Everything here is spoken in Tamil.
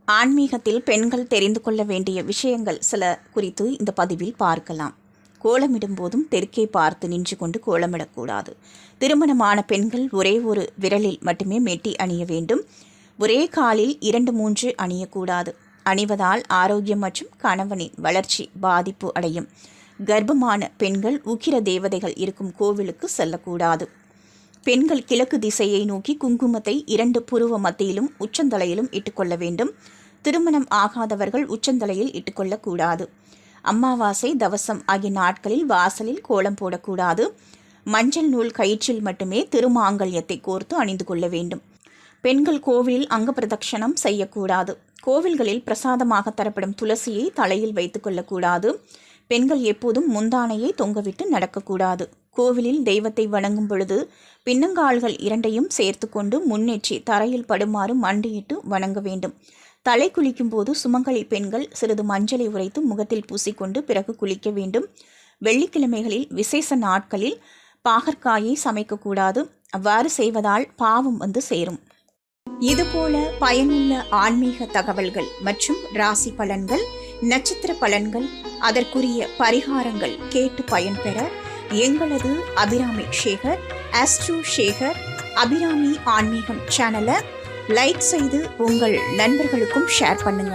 ஆன்மீகத்தில் பெண்கள் தெரிந்து கொள்ள வேண்டிய விஷயங்கள் சில குறித்து இந்த பதிவில் பார்க்கலாம். கோலமிடும் போதும் தெற்கே பார்த்து நின்று கொண்டு கோலமிடக்கூடாது. திருமணமான பெண்கள் ஒரே ஒரு விரலில் மட்டுமே மெட்டி அணிய வேண்டும். ஒரே காலில் 2-3 அணியக்கூடாது. அணிவதால் ஆரோக்கியம் மற்றும் கணவனின் வளர்ச்சி பாதிப்பு அடையும். கர்ப்பமான பெண்கள் உக்கிர தேவதைகள் இருக்கும் கோவிலுக்கு செல்லக்கூடாது. பெண்கள் கிழக்கு திசையை நோக்கி குங்குமத்தை 2 புருவ மத்தியிலும் உச்சந்தலையிலும் இட்டுக்கொள்ள வேண்டும். திருமணம் ஆகாதவர்கள் உச்சந்தலையில் இட்டுக்கொள்ளக்கூடாது. அமாவாசை, தவசம் ஆகிய நாட்களில் வாசலில் கோலம் போடக்கூடாது. மஞ்சள் நூல் கயிற்றில் மட்டுமே திருமாங்கல்யத்தை கோர்த்து அணிந்து கொள்ள வேண்டும். பெண்கள் கோவிலில் அங்க பிரதட்சணம் செய்யக்கூடாது. கோவில்களில் பிரசாதமாக தரப்படும் துளசியை தலையில் வைத்துக் கொள்ளக்கூடாது. பெண்கள் எப்போதும் முந்தானையை தொங்கவிட்டு நடக்கக்கூடாது. கோவிலில் தெய்வத்தை வணங்கும் பொழுது பின்னங்கால்கள் 2ஐயும் சேர்த்து கொண்டு முன்னேற்றி தரையில் படுமாறு மண்டியிட்டு வணங்க வேண்டும். தலை குளிக்கும் போது சுமங்கலி பெண்கள் சிறிது மஞ்சளை உரைத்து முகத்தில் பூசிக்கொண்டு பிறகு குளிக்க வேண்டும். வெள்ளிக்கிழமைகளில் விசேஷ நாட்களில் பாகற்காயை சமைக்கக்கூடாது. அவ்வாறு செய்வதால் பாவம் வந்து சேரும். இதுபோல பயனுள்ள ஆன்மீக தகவல்கள் மற்றும் ராசி பலன்கள், நட்சத்திர பலன்கள், அதற்குரிய பரிகாரங்கள் கேட்டு பயன்பெற எங்களது அபிராமி சேகர், ஆஸ்ட்ரோ சேகர், அபிராமி ஆன்மீகம் சேனலை லைக் செய்து உங்கள் நண்பர்களுக்கும் ஷேர் பண்ணுங்க.